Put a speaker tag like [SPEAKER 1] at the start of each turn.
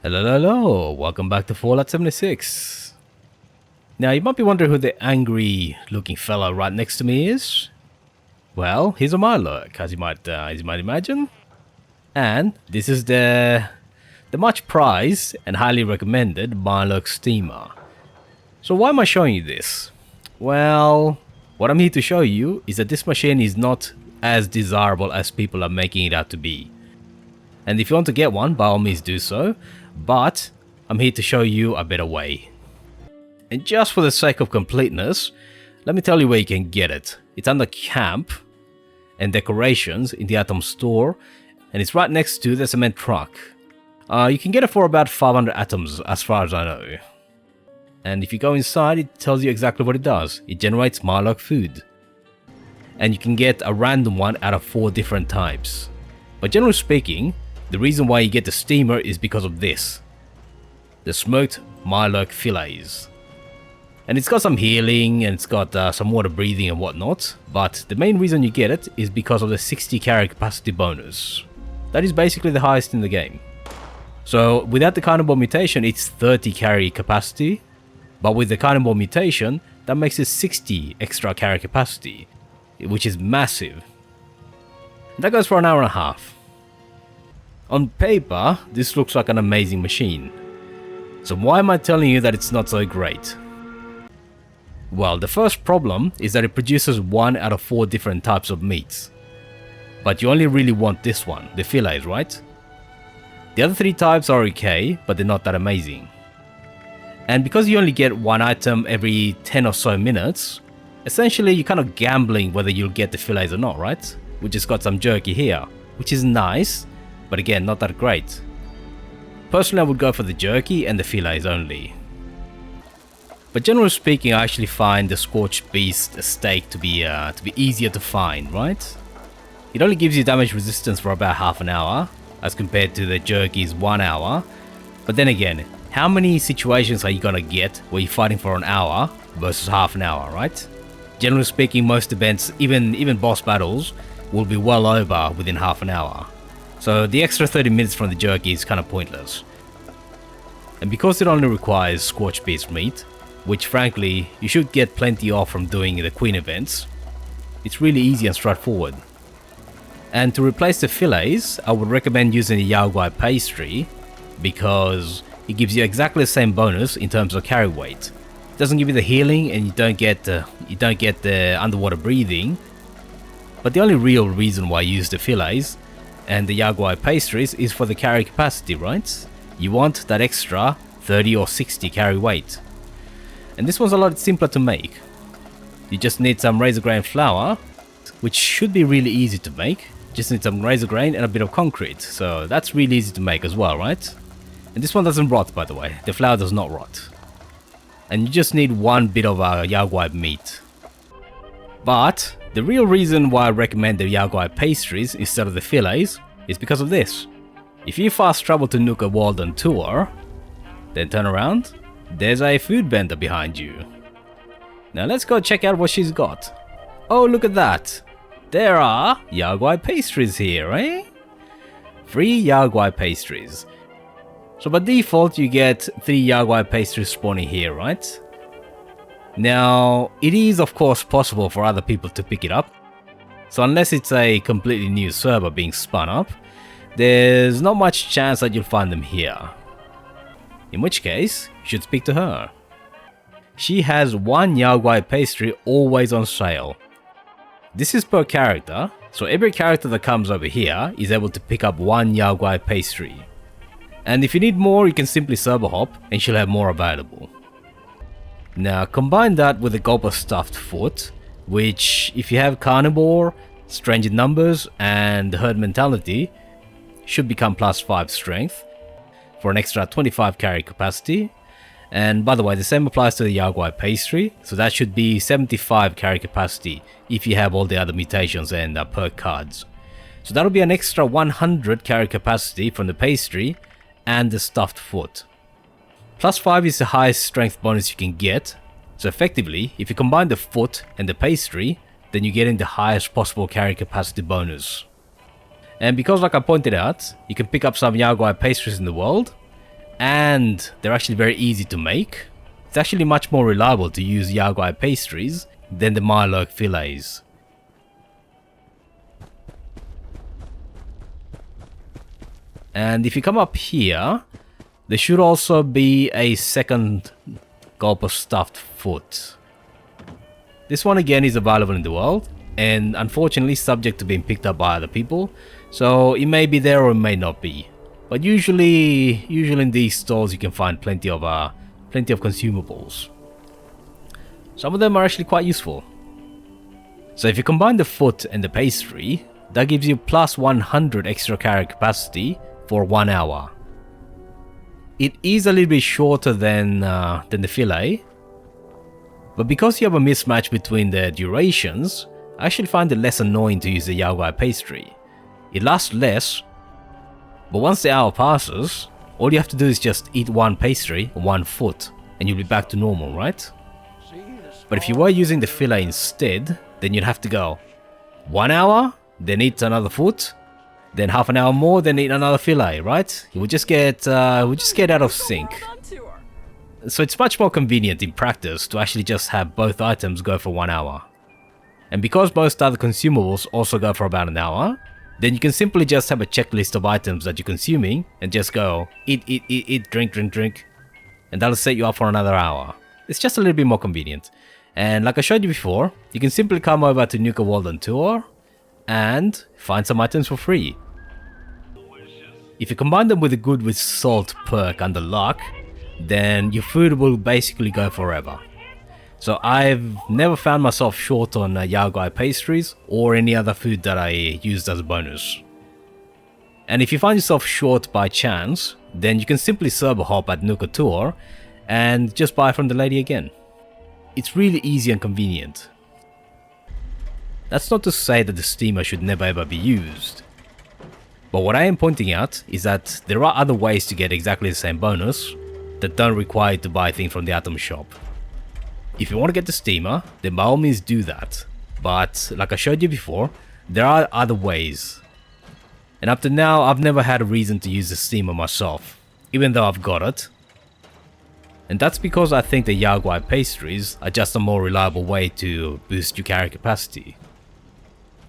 [SPEAKER 1] Hello, welcome back to Fallout 76. Now you might be wondering who the angry looking fellow right next to me is. Well, he's a Mirelurk, as you might imagine. And this is the much prized and highly recommended Mirelurk Steamer. So why am I showing you this? Well, what I'm here to show you is that this machine is not as desirable as people are making it out to be. And if you want to get one, by all means do so, but I'm here to show you a better way. And just for the sake of completeness, let me tell you where you can get it. It's under Camp and Decorations in the Atom Store, and it's right next to the cement truck. You can get it for about 500 atoms as far as I know. And if you go inside, it tells you exactly what it does. It generates Mirelurk food. And you can get a random one out of 4 different types. But generally speaking, the reason why you get the steamer is because of this. The smoked Mirelurk fillets. And it's got some healing and it's got some water breathing and whatnot, but the main reason you get it is because of the 60 carry capacity bonus. That is basically the highest in the game. So without the cannonball mutation it's 30 carry capacity, but with the cannonball mutation that makes it 60 extra carry capacity, which is massive. That goes for an hour and a half. On paper, this looks like an amazing machine. So why am I telling you that it's not so great? Well, the first problem is that it produces 1 out of 4 different types of meats. But you only really want this one, the fillets, right? The other 3 types are okay, but they're not that amazing. And because you only get 1 item every 10 or so minutes, essentially you're kind of gambling whether you'll get the fillets or not, right? We just got some jerky here, which is nice, but again, not that great. Personally, I would go for the jerky and the fillets only. But generally speaking, I actually find the Scorched Beast steak to be easier to find, right? It only gives you damage resistance for about half an hour, as compared to the jerky's 1 hour. But then again, how many situations are you gonna get where you're fighting for an hour versus half an hour, right? Generally speaking, most events, even boss battles, will be well over within half an hour. So the extra 30 minutes from the jerky is kind of pointless. And because it only requires Scorched Beast meat, which frankly you should get plenty of from doing the Queen events, it's really easy and straightforward. And to replace the fillets, I would recommend using the Yao Guai pastry, because it gives you exactly the same bonus in terms of carry weight. It doesn't give you the healing and you don't get the underwater breathing. But the only real reason why I use the fillets and the Yao Guai pastries is for the carry capacity, right? You want that extra 30 or 60 carry weight. And this one's a lot simpler to make. You just need some razor grain flour, which should be really easy to make. Just need some razor grain and a bit of concrete, so that's really easy to make as well, right? And this one doesn't rot, by the way. The flour does not rot. And you just need 1 bit of Yao Guai meat. But the real reason why I recommend the Yao Guai pastries instead of the fillets is because of this. If you fast travel to Nuka World on tour, then turn around, there's a food vendor behind you. Now let's go check out what she's got. Oh, look at that! There are Yao Guai pastries here, eh? 3 Yao Guai pastries. So by default you get 3 Yao Guai pastries spawning here, right? Now, it is of course possible for other people to pick it up, so unless it's a completely new server being spun up, there's not much chance that you'll find them here. In which case, you should speak to her. She has 1 Yao Guai pastry always on sale. This is per character, so every character that comes over here is able to pick up 1 Yao Guai pastry. And if you need more, you can simply server hop and she'll have more available. Now combine that with the Gulper Stuffed Foot, which if you have Carnivore, Strange in Numbers and Herd Mentality, should become +5 strength for an extra 25 carry capacity. And by the way, the same applies to the Yao Guai pastry, so that should be 75 carry capacity if you have all the other mutations and perk cards. So that'll be an extra 100 carry capacity from the pastry and the Stuffed Foot. +5 is the highest strength bonus you can get, so effectively, if you combine the foot and the pastry, then you're getting the highest possible carry capacity bonus. And because like I pointed out, you can pick up some Yao Guai pastries in the world, and they're actually very easy to make. It's actually much more reliable to use Yao Guai pastries than the Mirelurk fillets. And if you come up here, there should also be a second gulp of stuffed foot. This one again is available in the world, and unfortunately subject to being picked up by other people, so it may be there or it may not be. But usually in these stores you can find plenty of consumables. Some of them are actually quite useful. So if you combine the foot and the pastry, that gives you plus 100 extra carry capacity for 1 hour. It is a little bit shorter than the fillet, but because you have a mismatch between the durations, I actually find it less annoying to use the Yao Guai pastry. It lasts less, but once the hour passes, all you have to do is just eat one pastry or one foot, and you'll be back to normal, right? But if you were using the fillet instead, then you'd have to go 1 hour, then eat another foot, then half an hour more, then eat another fillet, right? You would just get out of sync. So it's much more convenient in practice to actually just have both items go for 1 hour. And because most other consumables also go for about an hour, then you can simply just have a checklist of items that you're consuming and just go eat, drink, and that'll set you up for another hour. It's just a little bit more convenient. And like I showed you before, you can simply come over to Nuka World on tour and find some items for free. If you combine them with a good with salt perk under luck, then your food will basically go forever. So I've never found myself short on Yao Guai pastries or any other food that I used as a bonus. And if you find yourself short by chance, then you can simply server hop at Nuka Tour and just buy from the lady again. It's really easy and convenient. That's not to say that the steamer should never ever be used. But what I am pointing out is that there are other ways to get exactly the same bonus that don't require you to buy things from the item shop. If you want to get the steamer, then by all means do that. But like I showed you before, there are other ways. And up to now, I've never had a reason to use the steamer myself, even though I've got it. And that's because I think the Yao Guai pastries are just a more reliable way to boost your carry capacity.